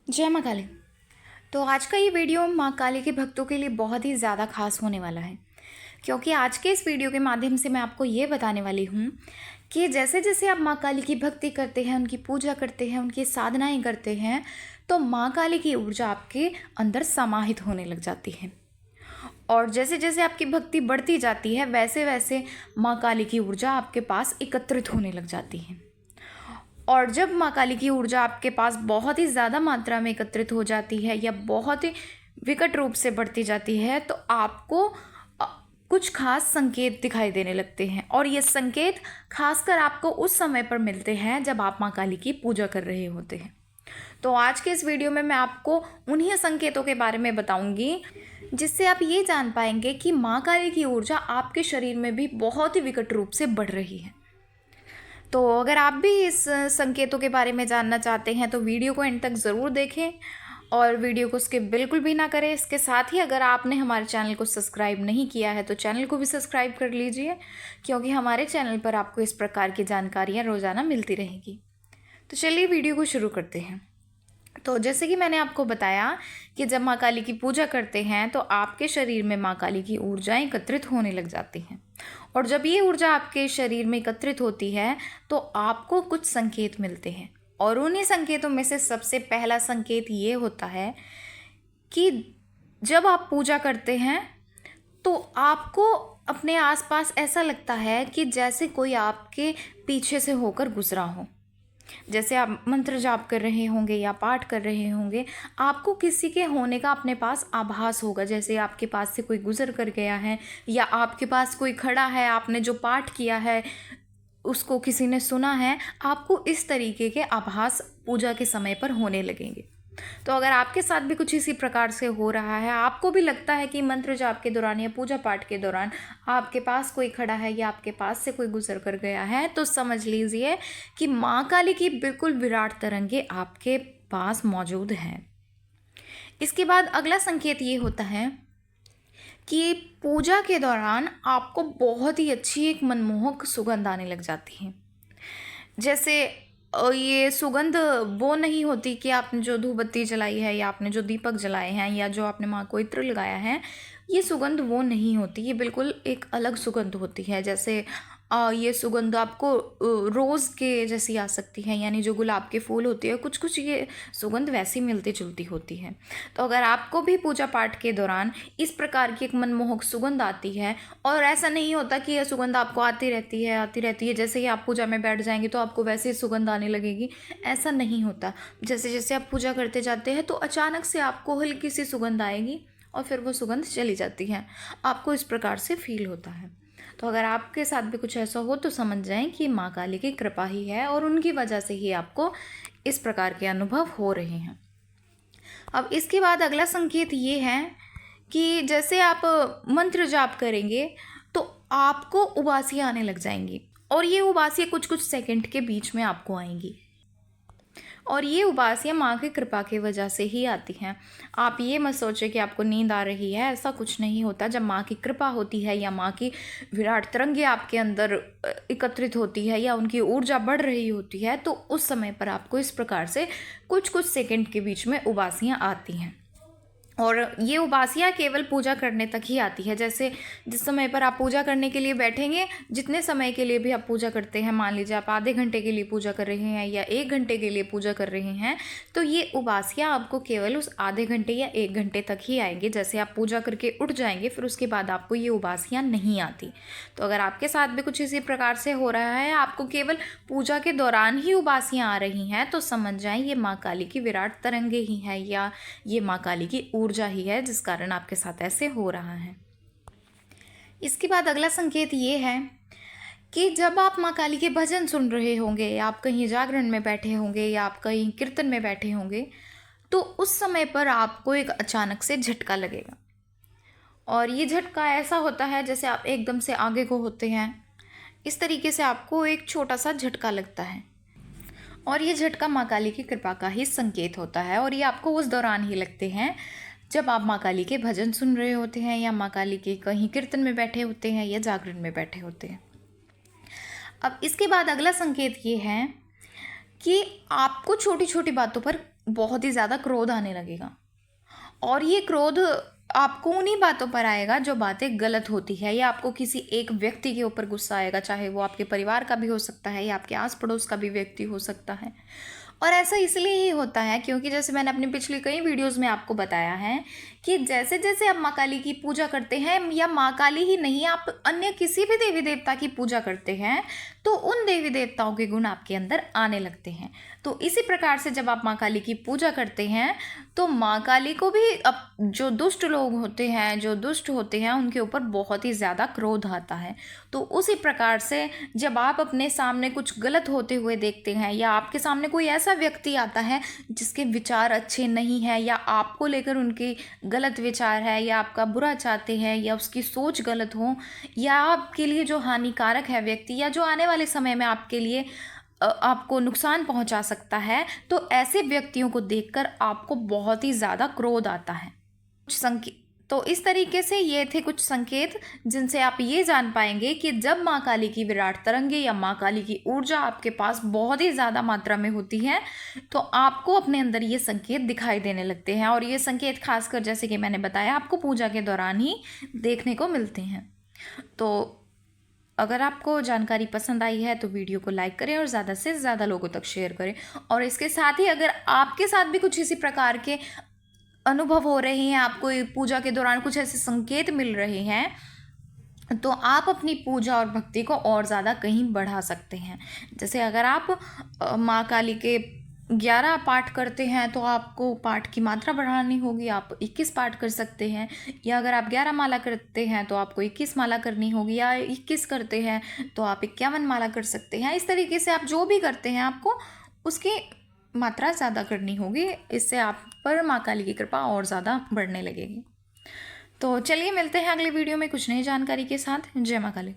जय माँ काली। तो आज का ये वीडियो माँ काली के भक्तों के लिए बहुत ही ज़्यादा खास होने वाला है, क्योंकि आज के इस वीडियो के माध्यम से मैं आपको ये बताने वाली हूँ कि जैसे जैसे आप माँ काली की भक्ति करते हैं, उनकी पूजा करते हैं, उनकी साधनाएं करते हैं, तो माँ काली की ऊर्जा आपके अंदर समाहित होने लग जाती है। और जैसे जैसे आपकी भक्ति बढ़ती जाती है, वैसे वैसे माँ काली की ऊर्जा आपके पास एकत्रित होने लग जाती है। और जब माँ काली की ऊर्जा आपके पास बहुत ही ज़्यादा मात्रा में एकत्रित हो जाती है या बहुत ही विकट रूप से बढ़ती जाती है, तो आपको कुछ खास संकेत दिखाई देने लगते हैं। और ये संकेत खासकर आपको उस समय पर मिलते हैं जब आप माँ काली की पूजा कर रहे होते हैं। तो आज के इस वीडियो में मैं आपको उन्हीं संकेतों के बारे में बताऊंगी जिससे आप ये जान पाएंगे कि माँ काली की ऊर्जा आपके शरीर में भी बहुत ही विकट रूप से बढ़ रही है। तो अगर आप भी इस संकेतों के बारे में जानना चाहते हैं तो वीडियो को एंड तक ज़रूर देखें और वीडियो को स्किप बिल्कुल भी ना करें। इसके साथ ही अगर आपने हमारे चैनल को सब्सक्राइब नहीं किया है तो चैनल को भी सब्सक्राइब कर लीजिए, क्योंकि हमारे चैनल पर आपको इस प्रकार की जानकारियाँ रोज़ाना मिलती रहेगी। तो चलिए वीडियो को शुरू करते हैं। तो जैसे कि मैंने आपको बताया कि जब माँ काली की पूजा करते हैं तो आपके शरीर में माँ काली की ऊर्जाएं एकत्रित होने लग जाती हैं। और जब ये ऊर्जा आपके शरीर में एकत्रित होती है तो आपको कुछ संकेत मिलते हैं। और उन्हीं संकेतों में से सबसे पहला संकेत ये होता है कि जब आप पूजा करते हैं तो आपको अपने आसपास ऐसा लगता है कि जैसे कोई आपके पीछे से होकर गुजरा हो। जैसे आप मंत्र जाप कर रहे होंगे या पाठ कर रहे होंगे, आपको किसी के होने का अपने पास आभास होगा। जैसे आपके पास से कोई गुजर कर गया है या आपके पास कोई खड़ा है, आपने जो पाठ किया है उसको किसी ने सुना है, आपको इस तरीके के आभास पूजा के समय पर होने लगेंगे। तो अगर आपके साथ भी कुछ इसी प्रकार से हो रहा है, आपको भी लगता है कि मंत्र जाप के दौरान या पूजा पाठ के दौरान आपके पास कोई खड़ा है या आपके पास से कोई गुजर कर गया है, तो समझ लीजिए कि माँ काली की बिल्कुल विराट तरंगे आपके पास मौजूद हैं। इसके बाद अगला संकेत ये होता है कि पूजा के दौरान आपको बहुत ही अच्छी एक मनमोहक सुगंध आने लग जाती है। जैसे ये सुगंध वो नहीं होती कि आपने जो धूप बत्ती जलाई है या आपने जो दीपक जलाए हैं या जो आपने माँ को इत्र लगाया है, ये सुगंध वो नहीं होती। ये बिल्कुल एक अलग सुगंध होती है। जैसे ये सुगंध आपको रोज़ के जैसी आ सकती है, यानी जो गुलाब के फूल होते हैं, कुछ कुछ ये सुगंध वैसी मिलती जुलती होती है। तो अगर आपको भी पूजा पाठ के दौरान इस प्रकार की एक मनमोहक सुगंध आती है, और ऐसा नहीं होता कि यह सुगंध आपको आती रहती है, जैसे ही आप पूजा में बैठ जाएंगे तो आपको वैसे ही सुगंध आने लगेगी, ऐसा नहीं होता। जैसे जैसे आप पूजा करते जाते हैं तो अचानक से आपको हल्की सी सुगंध आएगी और फिर वो सुगंध चली जाती है। आपको इस प्रकार से फील होता है। तो अगर आपके साथ भी कुछ ऐसा हो तो समझ जाएं कि माँ काली की कृपा ही है और उनकी वजह से ही आपको इस प्रकार के अनुभव हो रहे हैं। अब इसके बाद अगला संकेत ये है कि जैसे आप मंत्र जाप करेंगे तो आपको उबासियाँ आने लग जाएंगी, और ये उबासियाँ कुछ कुछ सेकंड के बीच में आपको आएंगी। और ये उबासियाँ माँ की कृपा की वजह से ही आती हैं। आप ये मत सोचें कि आपको नींद आ रही है, ऐसा कुछ नहीं होता। जब माँ की कृपा होती है या माँ की विराट तरंगे आपके अंदर एकत्रित होती है या उनकी ऊर्जा बढ़ रही होती है, तो उस समय पर आपको इस प्रकार से कुछ कुछ सेकंड के बीच में उबासियाँ आती हैं। और ये उबासियाँ केवल पूजा करने तक ही आती है। जैसे जिस समय पर आप पूजा करने के लिए बैठेंगे, जितने समय के लिए भी आप पूजा करते हैं, मान लीजिए आप आधे घंटे के लिए पूजा कर रहे हैं या 1 घंटे के लिए पूजा कर रहे हैं, तो ये उबासियाँ आपको केवल उस आधे घंटे या 1 घंटे तक ही आएंगे। जैसे आप पूजा करके उठ जाएंगे, फिर उसके बाद आपको ये उबासियाँ नहीं आती। तो अगर आपके साथ भी कुछ इसी प्रकार से हो रहा है, आपको केवल पूजा के दौरान ही उबासियाँ आ रही हैं, तो समझ जाएं ये माँ काली की विराट तरंगे ही हैं या ये माँ काली की ऊर्जा ही है जिस कारण आपके साथ ऐसे हो रहा है। इसके बाद अगला संकेत ये है कि जब आप माँ काली के भजन सुन रहे होंगे या आप कहीं जागरण में बैठे होंगे या आप कहीं कीर्तन में बैठे होंगे, तो उस समय पर आपको एक अचानक से झटका लगेगा। और ये झटका ऐसा होता है जैसे आप एकदम से आगे को होते हैं, इस तरीके से आपको एक छोटा सा झटका लगता है। और ये झटका माँ काली की कृपा का ही संकेत होता है, और ये आपको उस दौरान ही लगते हैं जब आप माँ काली के भजन सुन रहे होते हैं या माँ काली के कहीं कीर्तन में बैठे होते हैं या जागरण में बैठे होते हैं। अब इसके बाद अगला संकेत ये है कि आपको छोटी छोटी बातों पर बहुत ही ज़्यादा क्रोध आने लगेगा। और ये क्रोध आपको उन्हीं बातों पर आएगा जो बातें गलत होती है, या आपको किसी एक व्यक्ति के ऊपर गुस्सा आएगा, चाहे वो आपके परिवार का भी हो सकता है या आपके आस पड़ोस का भी व्यक्ति हो सकता है। और ऐसा इसलिए ही होता है क्योंकि जैसे मैंने अपनी पिछली कई वीडियोस में आपको बताया है कि जैसे जैसे आप माँ काली की पूजा करते हैं, या माँ काली ही नहीं, आप अन्य किसी भी देवी देवता की पूजा करते हैं, तो उन देवी देवताओं के गुण आपके अंदर आने लगते हैं। तो इसी प्रकार से जब आप माँ काली की पूजा करते हैं तो माँ काली को भी अब जो दुष्ट लोग होते हैं, जो दुष्ट होते हैं, उनके ऊपर बहुत ही ज़्यादा क्रोध आता है। तो उसी प्रकार से जब आप अपने सामने कुछ गलत होते हुए देखते हैं, या आपके सामने कोई ऐसा व्यक्ति आता है जिसके विचार अच्छे नहीं हैं, या आपको लेकर उनके गलत विचार है, या आपका बुरा चाहते हैं, या उसकी सोच गलत हो, या आपके लिए जो हानिकारक है व्यक्ति, या जो आने वाले समय में आपके लिए आपको नुकसान पहुंचा सकता है, तो ऐसे व्यक्तियों को देखकर आपको बहुत ही ज़्यादा क्रोध आता है। तो इस तरीके से ये थे कुछ संकेत जिनसे आप ये जान पाएंगे कि जब माँ काली की विराट तरंगे या माँ काली की ऊर्जा आपके पास बहुत ही ज़्यादा मात्रा में होती है, तो आपको अपने अंदर ये संकेत दिखाई देने लगते हैं। और ये संकेत खासकर जैसे कि मैंने बताया आपको पूजा के दौरान ही देखने को मिलते हैं। तो अगर आपको जानकारी पसंद आई है तो वीडियो को लाइक करें और ज़्यादा से ज़्यादा लोगों तक शेयर करें। और इसके साथ ही अगर आपके साथ भी कुछ इसी प्रकार के अनुभव हो रहे हैं, आपको पूजा के दौरान कुछ ऐसे संकेत मिल रहे हैं, तो आप अपनी पूजा और भक्ति को और ज़्यादा कहीं बढ़ा सकते हैं। जैसे अगर आप माँ काली के 11 पाठ करते हैं तो आपको पाठ की मात्रा बढ़ानी होगी, आप 21 पाठ कर सकते हैं। या अगर आप 11 माला करते हैं तो आपको 21 माला करनी होगी, या 21 करते हैं तो आप 51 माला कर सकते हैं। इस तरीके से आप जो भी करते हैं आपको उसकी मात्रा ज़्यादा करनी होगी, इससे आप पर माँ काली की कृपा और ज़्यादा बढ़ने लगेगी। तो चलिए मिलते हैं अगले वीडियो में कुछ नई जानकारी के साथ। जय माँ काली।